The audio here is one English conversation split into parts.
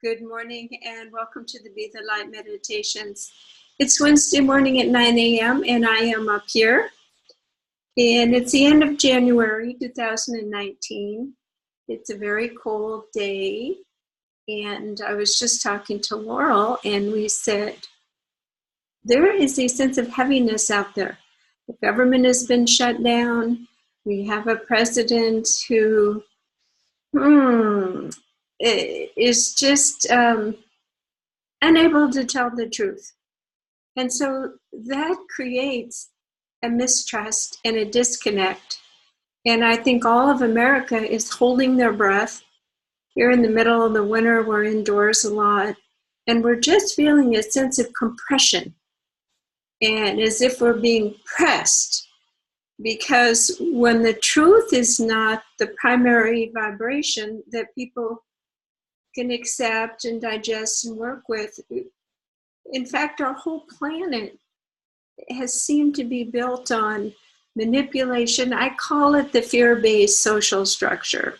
Good morning and welcome to the Be the Light Meditations. It's Wednesday morning at 9 a.m. and I am up here. And it's the end of January 2019. It's a very cold day. And I was just talking to Laurel and we said, there is a sense of heaviness out there. The government has been shut down. We have a president who is just unable to tell the truth. And so that creates a mistrust and a disconnect. And I think all of America is holding their breath. Here in the middle of the winter, we're indoors a lot, and we're just feeling a sense of compression and as if we're being pressed. Because when the truth is not the primary vibration that people can accept and digest and work with, in fact, our whole planet has seemed to be built on manipulation. I call it the fear-based social structure.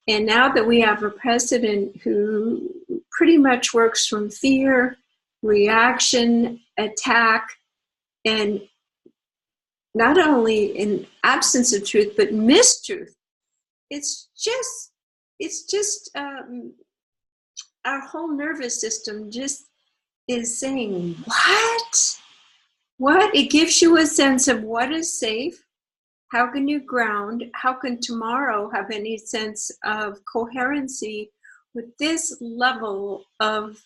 And now that we have a president who pretty much works from fear, reaction, attack, and not only in absence of truth, but mistruth. It's just our whole nervous system just is saying, what? What? It gives you a sense of what is safe. How can you ground? How can tomorrow have any sense of coherency with this level of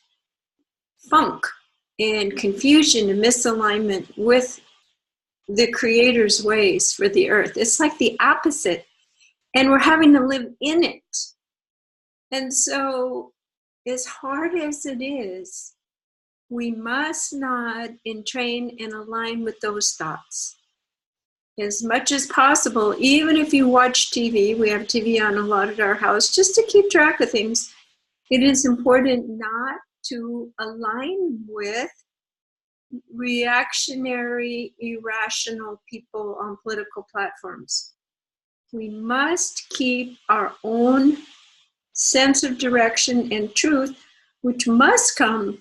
funk and confusion and misalignment with the Creator's ways for the earth? It's like the opposite, and we're having to live in it. And so, as hard as it is, we must not entrain and align with those thoughts. As much as possible, even if you watch TV, we have TV on a lot at our house, just to keep track of things, it is important not to align with reactionary, irrational people on political platforms. We must keep our own sense of direction and truth, which must come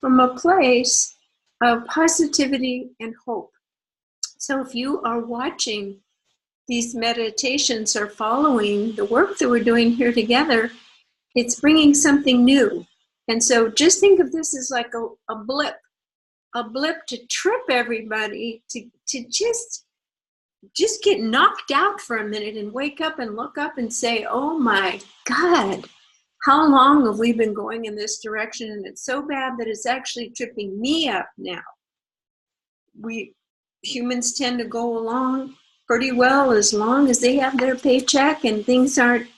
from a place of positivity and hope. So if you are watching these meditations or following the work that we're doing here together, it's bringing something new. And so just think of this as like a blip to trip everybody to just get knocked out for a minute and wake up and look up and say, oh my God, how long have we been going in this direction? And it's so bad that it's actually tripping me up now. We humans tend to go along pretty well as long as they have their paycheck and things aren't,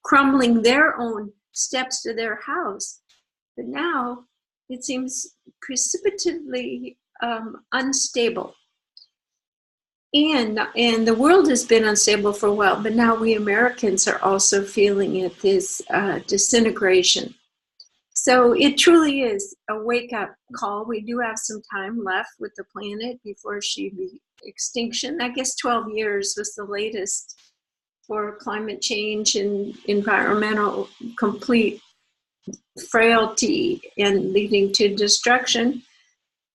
crumbling their own steps to their house. But now it seems precipitatively unstable. And the world has been unstable for a while, but now we Americans are also feeling it, this disintegration. So it truly is a wake-up call. We do have some time left with the planet before she be extinction. I guess 12 years was the latest for climate change and environmental complete frailty and leading to destruction.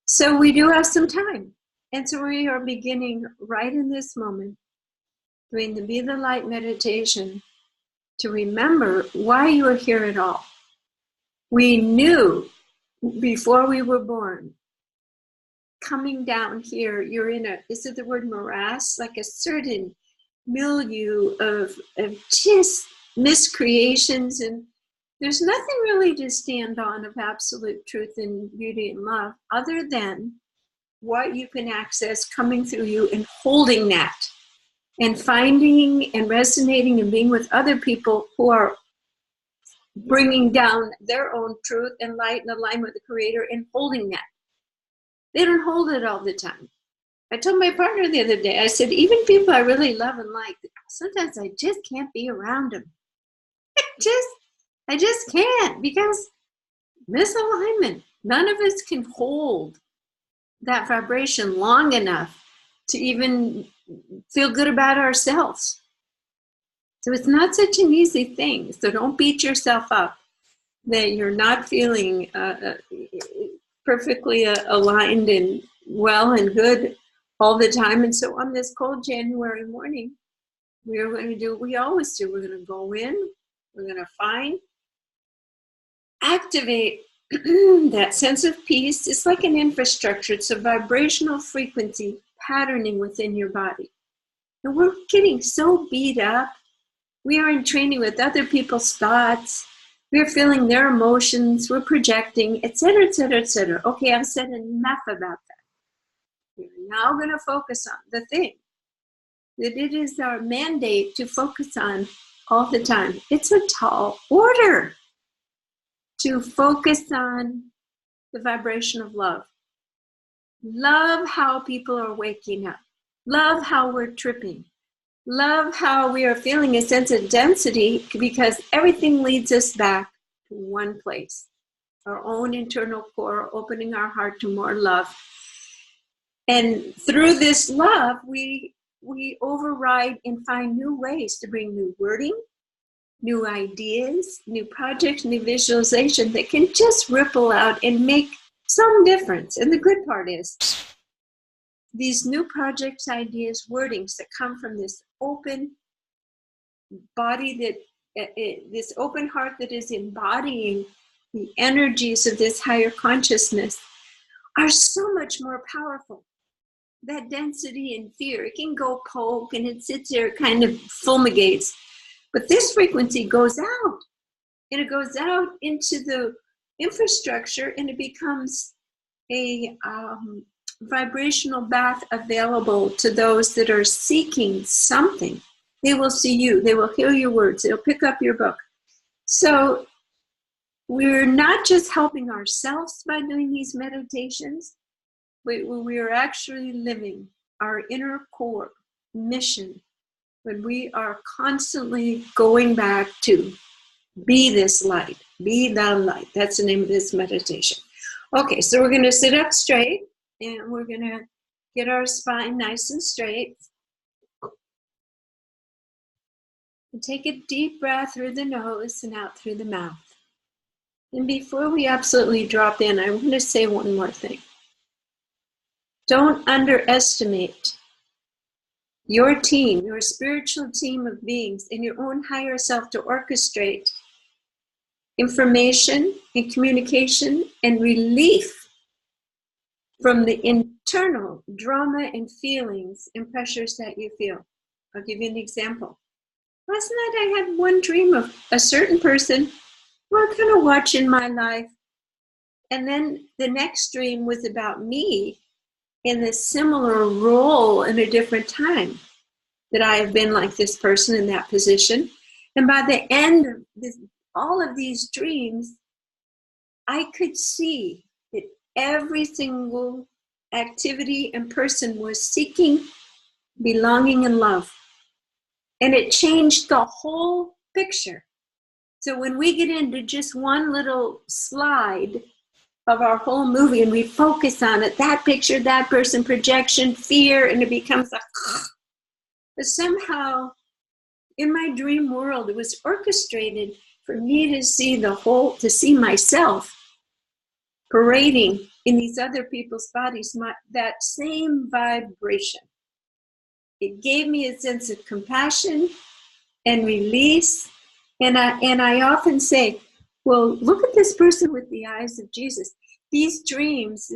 So we do have some time. And so we are beginning right in this moment, doing the Be the Light meditation, to remember why you are here at all. We knew before we were born, coming down here, you're in is it the word morass? Like a certain milieu of just miscreations, and there's nothing really to stand on of absolute truth and beauty and love other than what you can access coming through you and holding that and finding and resonating and being with other people who are bringing down their own truth and light and alignment with the Creator and holding that. They don't hold it all the time. I told my partner the other day, I said, even people I really love and like, sometimes I just can't be around them. I just can't, because misalignment. None of us can hold that vibration long enough to even feel good about ourselves. So it's not such an easy thing. So don't beat yourself up. that you're not feeling perfectly aligned and well and good all the time. And so on this cold January morning, we are going to do what we always do. We're going to go in, we're going to find, activate that sense of peace. It's like an infrastructure. It's a vibrational frequency patterning within your body. And we're getting so beat up. We are in training with other people's thoughts. We're feeling their emotions. We're projecting, etc., etc., etc. Okay, I've said enough about that. We're now going to focus on the thing that it is our mandate to focus on all the time. It's a tall order to focus on the vibration of love. Love how people are waking up. Love how we're tripping. Love how we are feeling a sense of density, because everything leads us back to one place, our own internal core, opening our heart to more love. And through this love, we override and find new ways to bring new wording, new ideas, new projects, new visualization that can just ripple out and make some difference. And the good part is, these new projects, ideas, wordings that come from this open body, this open heart that is embodying the energies of this higher consciousness, are so much more powerful. That density and fear, it can go poke and it sits there, kind of fulminates. But this frequency goes out, and it goes out into the infrastructure, and it becomes a vibrational bath available to those that are seeking something. They will see you. They will hear your words. They'll pick up your book. So we're not just helping ourselves by doing these meditations, but we are actually living our inner core mission when we are constantly going back to be this light, be the light. That's the name of this meditation. Okay, so we're going to sit up straight, and we're going to get our spine nice and straight. And take a deep breath through the nose and out through the mouth. And before we absolutely drop in, I want to say one more thing. Don't underestimate your team, your spiritual team of beings, and your own higher self to orchestrate information and communication and relief from the internal drama and feelings and pressures that you feel. I'll give you an example. Last night I had one dream of a certain person who I kind of watch in my life. And then the next dream was about me in a similar role in a different time, that I have been like this person in that position. And by the end of all of these dreams, I could see that every single activity and person was seeking belonging and love. And it changed the whole picture. So when we get into just one little slide of our whole movie and we focus on it, that picture, that person, projection, fear, and it becomes a... But somehow in my dream world, it was orchestrated for me to see the whole, to see myself parading in these other people's bodies, that same vibration. It gave me a sense of compassion and release. And I often say, well, look at this person with the eyes of Jesus. These dreams,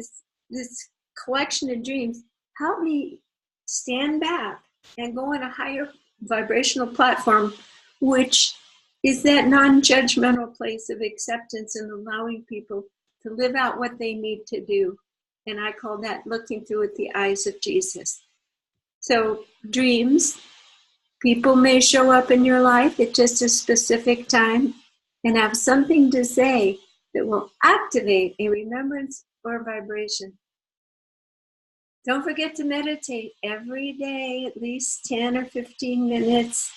this collection of dreams, help me stand back and go on a higher vibrational platform, which is that non-judgmental place of acceptance and allowing people to live out what they need to do. And I call that looking through with the eyes of Jesus. So dreams, people may show up in your life at just a specific time and have something to say that will activate a remembrance or vibration. Don't forget to meditate every day, at least 10 or 15 minutes,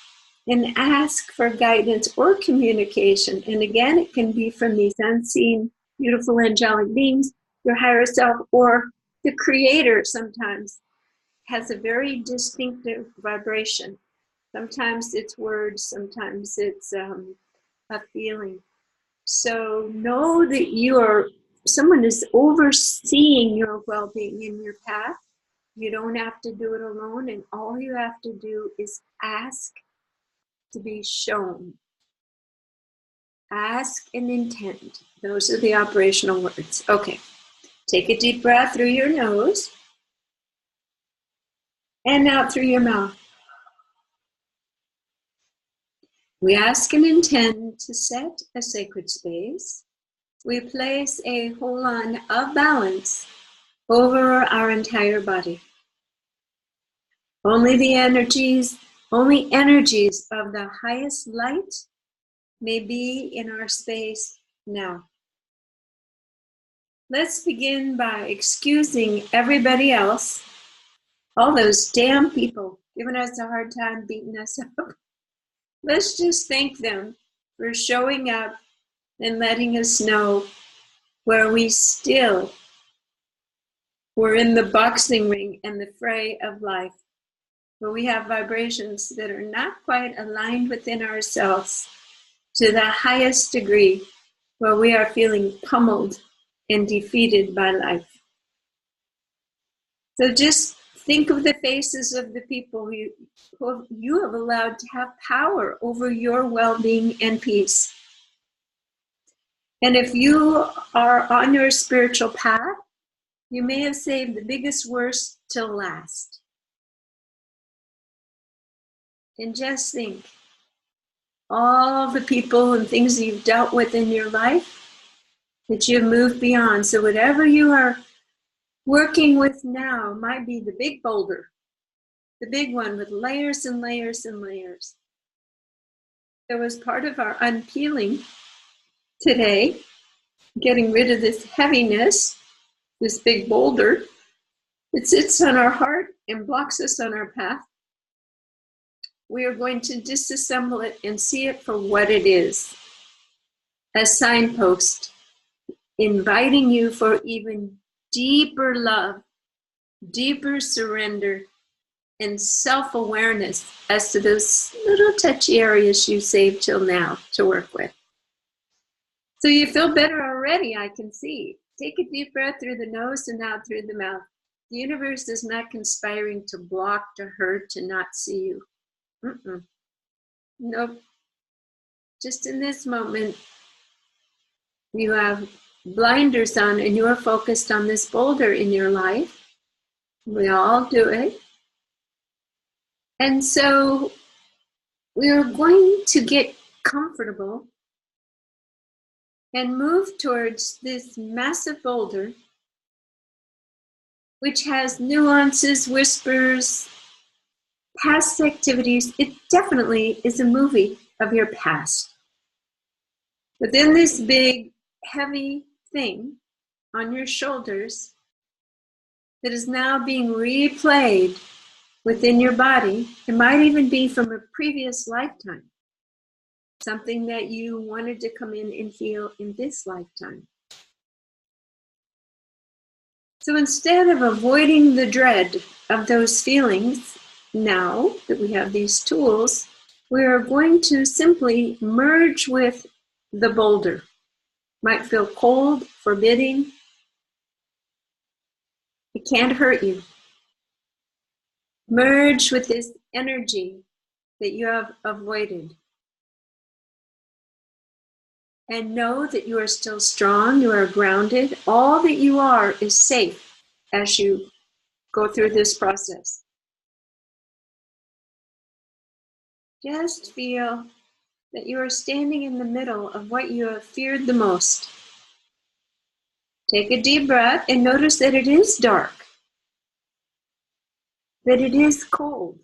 and ask for guidance or communication. And again, it can be from these unseen, beautiful angelic beings, your higher self, or the Creator sometimes has a very distinctive vibration. Sometimes it's words, sometimes it's a feeling. So know that someone is overseeing your well-being in your path. You don't have to do it alone, and all you have to do is ask to be shown. Ask and intend. Those are the operational words. Okay. Take a deep breath through your nose and out through your mouth. We ask and intend to set a sacred space. We place a hold on of balance over our entire body. Only energies of the highest light may be in our space now. Let's begin by excusing everybody else, all those damn people giving us a hard time, beating us up. Let's just thank them for showing up and letting us know where we still were in the boxing ring and the fray of life, where we have vibrations that are not quite aligned within ourselves to the highest degree, where we are feeling pummeled and defeated by life. So just think of the faces of the people who you have allowed to have power over your well-being and peace. And if you are on your spiritual path, you may have saved the biggest worst till last. And just think, all the people and things you've dealt with in your life that you've moved beyond. So whatever you are working with now might be the big boulder, the big one with layers and layers and layers. That was part of our unpeeling today, getting rid of this heaviness, this big boulder that sits on our heart and blocks us on our path. We are going to disassemble it and see it for what it is. A signpost inviting you for even deeper love, deeper surrender, and self-awareness as to those little touchy areas you saved till now to work with. So you feel better already, I can see. Take a deep breath through the nose and out through the mouth. The universe is not conspiring to block, to hurt, to not see you. Nope. Just in this moment, you have blinders on and you are focused on this boulder in your life. We all do it. And so we are going to get comfortable and move towards this massive boulder, which has nuances, whispers, past activities. It definitely is a movie of your past. Within this big, heavy thing on your shoulders that is now being replayed within your body, it might even be from a previous lifetime, something that you wanted to come in and heal in this lifetime. So instead of avoiding the dread of those feelings, now that we have these tools, we are going to simply merge with the boulder. Might feel cold, forbidding. It can't hurt you. Merge with this energy that you have avoided. And know that you are still strong, you are grounded. All that you are is safe as you go through this process. Just feel that you are standing in the middle of what you have feared the most. Take a deep breath and notice that it is dark, that it is cold.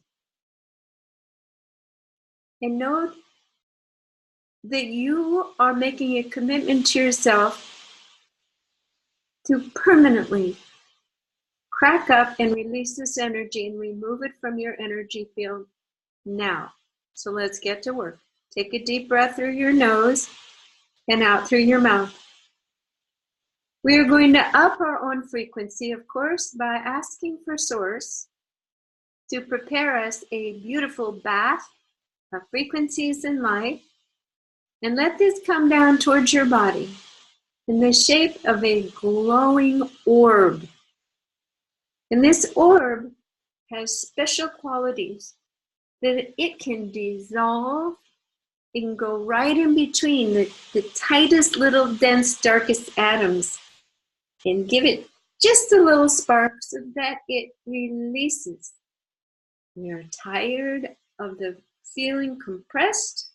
And know that you are making a commitment to yourself to permanently crack up and release this energy and remove it from your energy field now. So let's get to work. Take a deep breath through your nose and out through your mouth. We are going to up our own frequency, of course, by asking for Source to prepare us a beautiful bath of frequencies and light, And let this come down towards your body in the shape of a glowing orb. And this orb has special qualities that it can dissolve. It can go right in between the tightest little dense darkest atoms and give it just a little spark so that it releases. We are tired of the feeling compressed,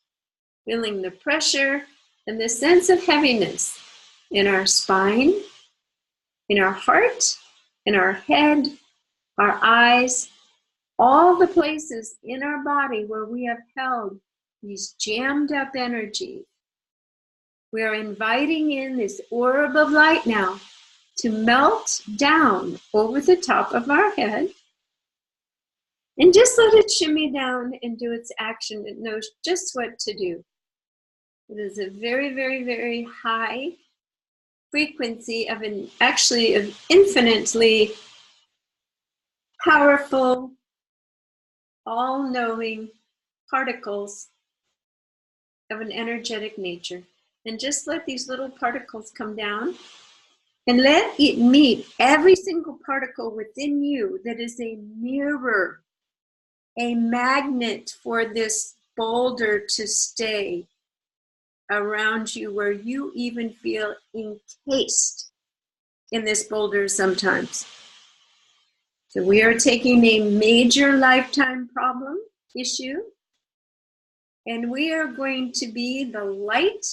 feeling the pressure and the sense of heaviness in our spine, in our heart, in our head, our eyes, all the places in our body where we have held these jammed up energies. We are inviting in this orb of light now to melt down over the top of our head and just let it shimmy down and do its action. It knows just what to do. It is a very, very, very high frequency of infinitely powerful, all-knowing particles of an energetic nature. And just let these little particles come down and let it meet every single particle within you that is a mirror, a magnet for this boulder to stay around you, where you even feel encased in this boulder sometimes. So we are taking a major lifetime problem issue, and we are going to be the light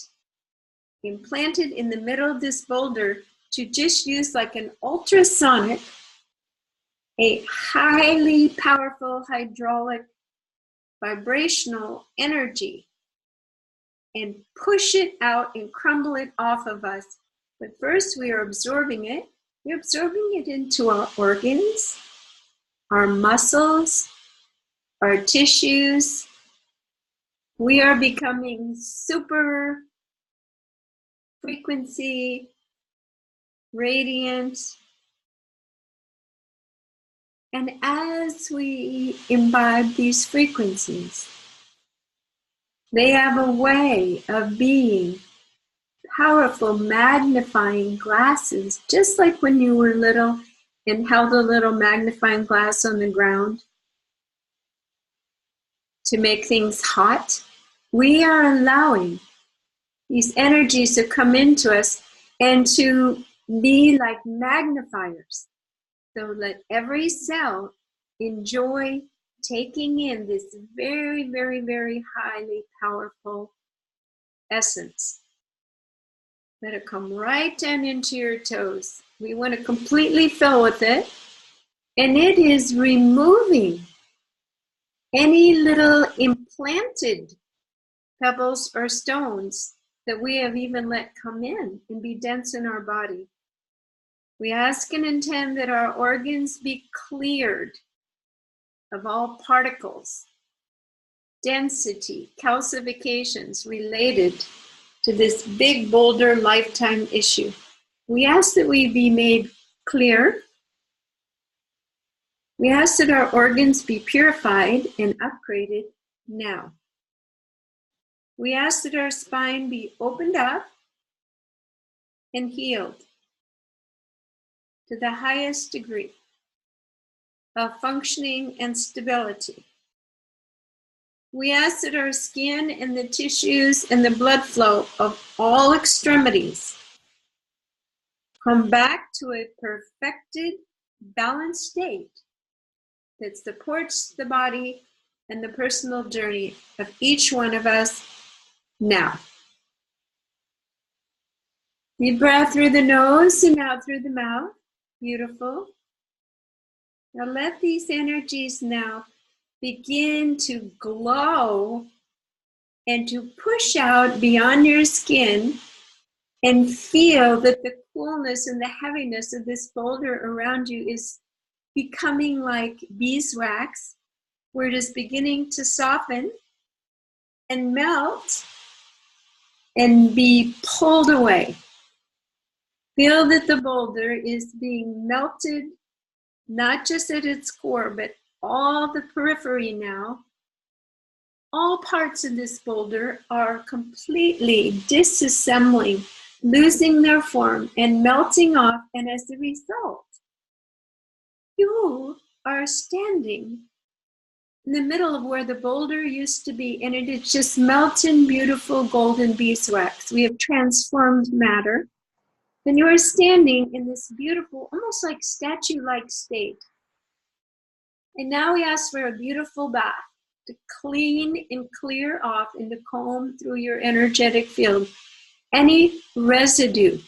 implanted in the middle of this boulder to just use like an ultrasonic, a highly powerful hydraulic vibrational energy, and push it out and crumble it off of us. But first we are absorbing it. We're absorbing it into our organs, our muscles, our tissues. We are becoming super frequency, radiant. And as we imbibe these frequencies, they have a way of being powerful magnifying glasses, just like when you were little and held a little magnifying glass on the ground to make things hot. We are allowing these energies to come into us and to be like magnifiers. So let every cell enjoy taking in this very, very, very highly powerful essence. Let it come right down into your toes. We want to completely fill with it. And it is removing any little implanted pebbles or stones that we have even let come in and be dense in our body. We ask and intend that our organs be cleared of all particles, density, calcifications related to this big boulder lifetime issue. We ask that we be made clear. We ask that our organs be purified and upgraded now. We ask that our spine be opened up and healed to the highest degree of functioning and stability. We ask that our skin and the tissues and the blood flow of all extremities come back to a perfected, balanced state that supports the body and the personal journey of each one of us now. Deep breath through the nose and out through the mouth. Beautiful. Now let these energies now begin to glow and to push out beyond your skin and feel that the coolness and the heaviness of this boulder around you is becoming like beeswax, where it is beginning to soften and melt and be pulled away. Feel that the boulder is being melted, not just at its core, but all the periphery now, all parts of this boulder are completely disassembling, losing their form and melting off. And as a result, you are standing in the middle of where the boulder used to be, and it is just melting beautiful golden beeswax. We have transformed matter. And you are standing in this beautiful, almost like statue-like state. And now we ask for a beautiful bath to clean and clear off and to comb through your energetic field any residue,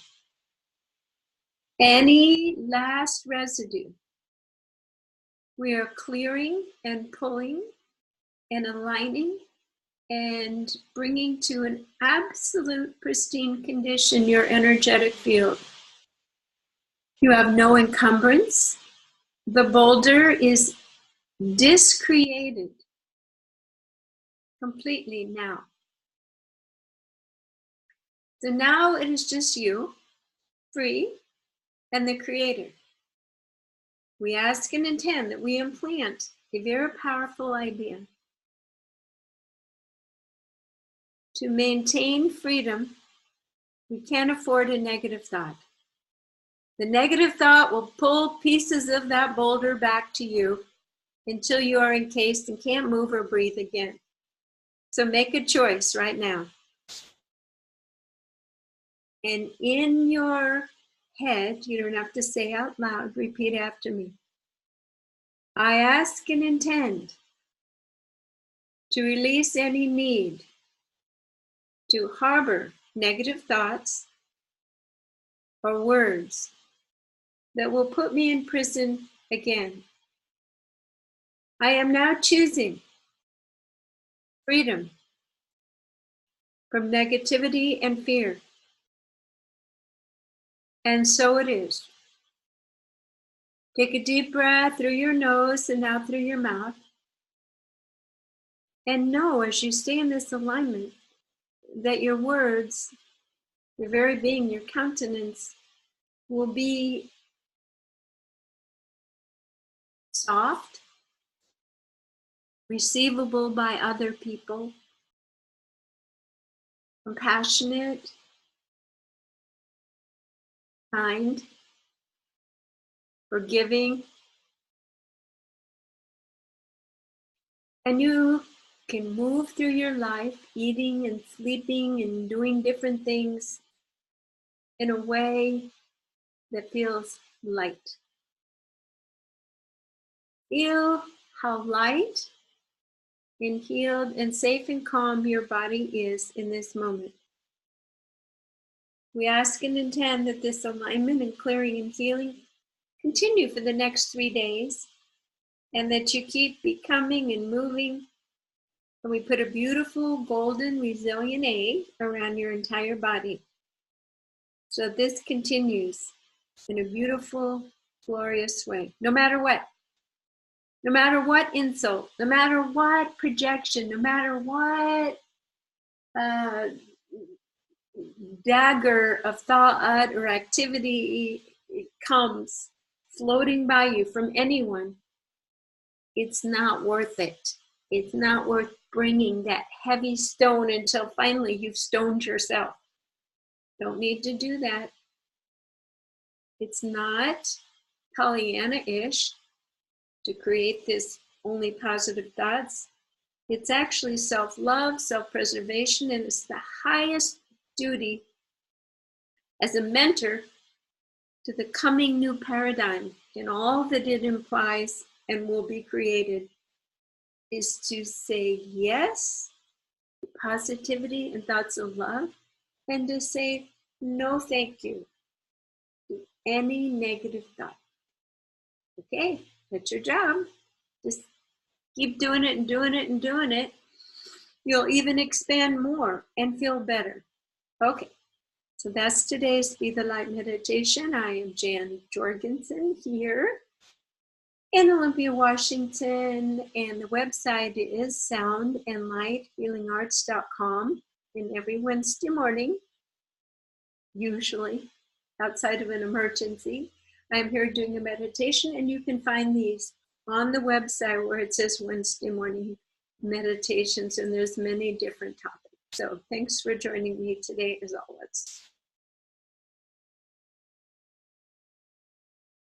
any last residue. We are clearing and pulling and aligning and bringing to an absolute pristine condition your energetic field. You have no encumbrance. The boulder is discreated completely now. So now it is just you, free, and the creator. We ask and intend that we implant a very powerful idea to maintain freedom. We can't afford a negative thought. The negative thought will pull pieces of that boulder back to you until you are encased and can't move or breathe again. So make a choice right now. And in your head, you don't have to say out loud, repeat after me. I ask and intend to release any need to harbor negative thoughts or words that will put me in prison again. I am now choosing freedom from negativity and fear. And so it is. Take a deep breath through your nose and out through your mouth. And know as you stay in this alignment that your words, your very being, your countenance will be soft, receivable by other people, compassionate, kind, forgiving. And you can move through your life eating and sleeping and doing different things in a way that feels light. Feel how light and healed and safe and calm your body is in this moment. We ask and intend that this alignment and clearing and healing continue for the next 3 days, and that you keep becoming and moving. And we put a beautiful golden resilient egg around your entire body. So this continues in a beautiful, glorious way. No matter what insult, no matter what projection, no matter what dagger of thought or activity comes floating by you from anyone, it's not worth it. It's not worth bringing that heavy stone until finally you've stoned yourself. Don't need to do that. It's not Pollyanna-ish to create this only positive thoughts. It's actually self-love, self-preservation, and it's the highest duty as a mentor to the coming new paradigm and all that it implies and will be created is to say yes to positivity and thoughts of love, and to say no thank you to any negative thought. Okay, that's your job. Just keep doing it and doing it and doing it. You'll even expand more and feel better. Okay, so that's today's Be the Light meditation. I am Jan Jorgensen here in Olympia, Washington, and the website is soundandlighthealingarts.com. And every Wednesday morning, usually outside of an emergency, I'm here doing a meditation, and you can find these on the website where it says Wednesday morning meditations, and there's many different topics. So thanks for joining me today, as always.